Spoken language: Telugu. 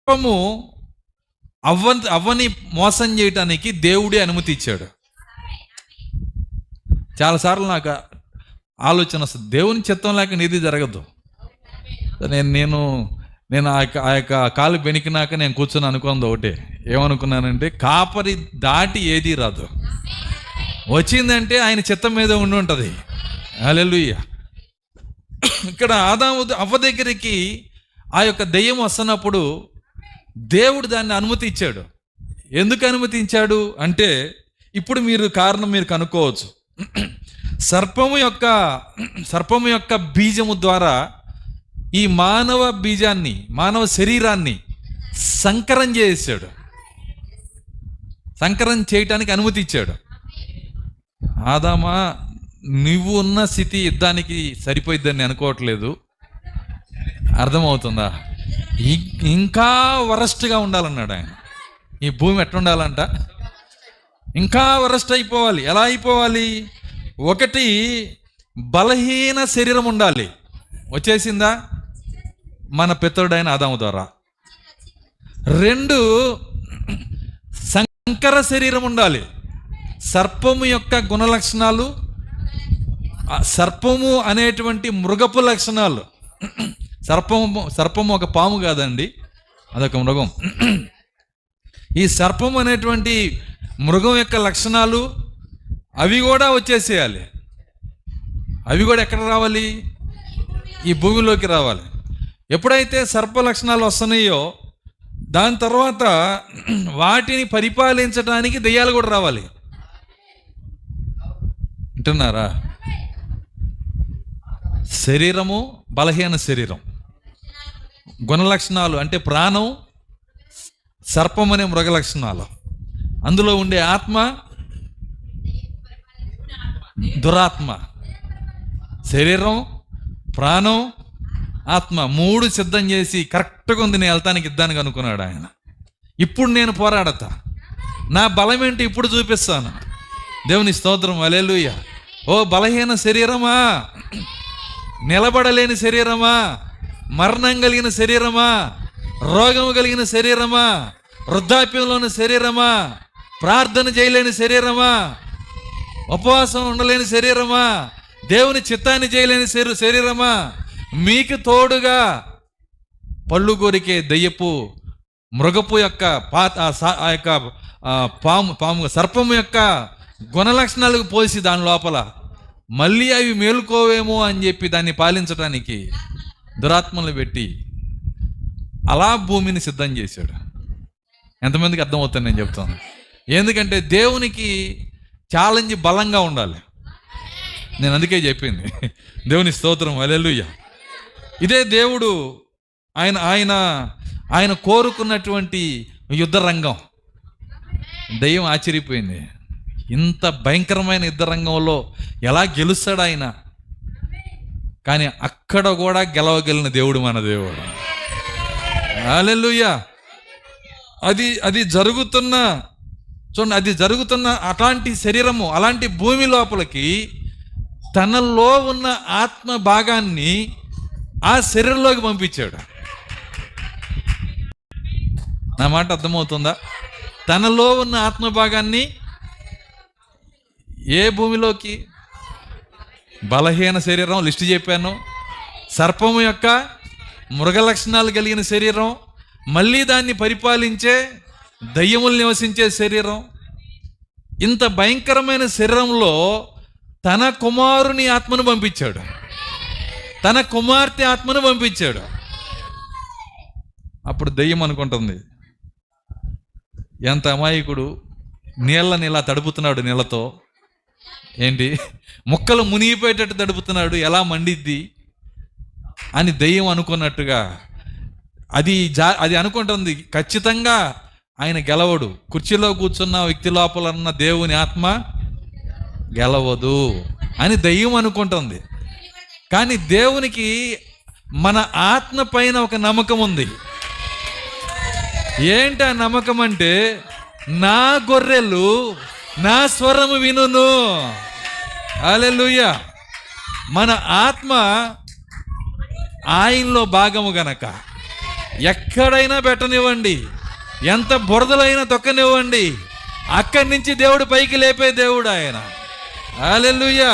సర్పము అవ్వని మోసం చేయటానికి దేవుడే అనుమతి ఇచ్చాడు. చాలాసార్లు నాకు ఆలోచన వస్తుంది, దేవుని చిత్తం లేక నీది జరగదు. నేను ఆ యొక్క కాలు బెనికినాక నేను కూర్చొని అనుకున్నది ఒకటే, ఏమనుకున్నానంటే కాపరి దాటి ఏది రాదు, వచ్చిందంటే ఆయన చిత్తం మీద ఉండి ఉంటుంది. హల్లెలూయా. ఇక్కడ ఆదాము అవ్వ దగ్గరికి ఆ యొక్క దెయ్యం వస్తున్నప్పుడు దేవుడు దాన్ని అనుమతి ఇచ్చాడు. ఎందుకు అనుమతించాడు అంటే, ఇప్పుడు కారణం మీరు కనుక్కోవచ్చు. సర్పము యొక్క బీజము ద్వారా ఈ మానవ బీజాన్ని, మానవ శరీరాన్ని సంకరం చేసాడు, సంకరం చేయటానికి అనుమతి ఇచ్చాడు. ఆదామా, నువ్వు ఉన్న స్థితి యుద్ధానికి సరిపోయిద్దని అనుకోవట్లేదు, అర్థమవుతుందా? ఇంకా వరస్ట్గా ఉండాలన్నాడు ఆయన. ఈ భూమి ఎట్లా ఉండాలంట? ఇంకా వరస్ట్ అయిపోవాలి. ఎలా అయిపోవాలి? ఒకటి, బలహీన శరీరం ఉండాలి. వచ్చేసిందా మన పితరుడైన ఆదాము ద్వారా. 2, సంకర శరీరం ఉండాలి. సర్పము యొక్క గుణలక్షణాలు, సర్పము అనేటువంటి మృగపు లక్షణాలు. సర్పము ఒక పాము కాదండి, అదొక మృగం. ఈ సర్పము అనేటువంటి మృగం యొక్క లక్షణాలు అవి కూడా వచ్చేసేయాలి. అవి కూడా ఎక్కడ రావాలి? ఈ భూమిలోకి రావాలి. ఎప్పుడైతే సర్ప లక్షణాలు వస్తున్నాయో దాని తర్వాత వాటిని పరిపాలించడానికి దెయ్యాలు కూడా రావాలి. వింటున్నారా? శరీరము బలహీన శరీరం, గుణలక్షణాలు అంటే ప్రాణం, సర్పం అనే మృగ లక్షణాలు, అందులో ఉండే ఆత్మ దురాత్మ. శరీరం, ప్రాణం, ఆత్మ 3 సిద్ధం చేసి కరెక్ట్గా ఉంది నేను వెళ్తానికి ఇద్దానికి అనుకున్నాడు ఆయన. ఇప్పుడు నేను పోరాడతా, నా బలం ఏంటి ఇప్పుడు చూపిస్తాను. దేవుని స్తోత్రం, హల్లెలూయా. ఓ బలహీన శరీరమా, నిలబడలేని శరీరమా, మరణం కలిగిన శరీరమా, రోగము కలిగిన శరీరమా, వృద్ధాప్యంలోని శరీరమా, ప్రార్థన చేయలేని శరీరమా, ఉపవాసం ఉండలేని శరీరమా, దేవుని చిత్తాన్ని చేయలేని శరీరమా, మీకు తోడుగా పళ్ళు కొరికే దయ్యపు మృగపు యొక్క ఆ యొక్క పాము సర్పము యొక్క గుణలక్షణాలకు పోసి దాని లోపల మళ్ళీ అవి మేలుకోవేమో అని చెప్పి దాన్ని పాలించడానికి దురాత్మలు పెట్టి అలా భూమిని సిద్ధం చేశాడు. ఎంతమందికి అర్థమవుతుంది నేను చెప్తాను? ఎందుకంటే దేవునికి ఛాలెంజ్ బలంగా ఉండాలి. నేను అందుకే చెప్పింది. దేవుని స్తోత్రం, హల్లెలూయా. ఇదే దేవుడు ఆయన కోరుకున్నటువంటి యుద్ధ రంగం. దయ్యం ఆశ్చర్యపోయింది, ఇంత భయంకరమైన యుద్ధ రంగంలో ఎలా గెలుస్తాడు ఆయన? కానీ అక్కడ కూడా గెలవగలిగిన దేవుడు మన దేవుడు. హల్లెలూయా. అది జరుగుతున్న చూడండి, అది జరుగుతున్న అట్లాంటి శరీరము, అలాంటి భూమి లోపలికి తనలో ఉన్న ఆత్మ భాగాన్ని ఆ శరీరంలోకి పంపించాడు. నా మాట అర్థమవుతుందా? తనలో ఉన్న ఆత్మ భాగాన్ని ఏ భూమిలోకి? బలహీన శరీరం లిస్ట్ చెప్పాను, సర్పము యొక్క మృగ లక్షణాలు కలిగిన శరీరం, మళ్ళీ దాన్ని పరిపాలించే దయ్యములు నివసించే శరీరం. ఇంత భయంకరమైన శరీరంలో తన కుమారుని ఆత్మను పంపించాడు, తన కుమార్తె ఆత్మను పంపించాడు. అప్పుడు దయ్యం అనుకుంటుంది, ఎంత అమాయకుడు, నీళ్ళని ఇలా తడుపుతున్నాడు, నీళ్ళతో ఏంటి ముక్కలు మునిగిపోయేటట్టు తడుపుతున్నాడు, ఎలా మండిద్ది అని దయ్యం అనుకున్నట్టుగా అది అనుకుంటుంది. ఖచ్చితంగా ఆయన గెలవడు. కుర్చీలో కూర్చున్న వ్యక్తి లోపల ఉన్న దేవుని ఆత్మ గెలవదు అని దయ్యం అనుకుంటుంది. కానీ దేవునికి మన ఆత్మ పైన ఒక నమ్మకం ఉంది. ఏంటి ఆ నమ్మకం అంటే, నా గొర్రెలు నా స్వరము వినును. హల్లెలూయా. మన ఆత్మ ఆయనలో భాగము గనక ఎక్కడైనా పెట్టనివ్వండి, ఎంత బురదలైనా తొక్కనివ్వండి, అక్కడి నుంచి దేవుడు పైకి లేపే దేవుడు ఆయన. హల్లెలూయా.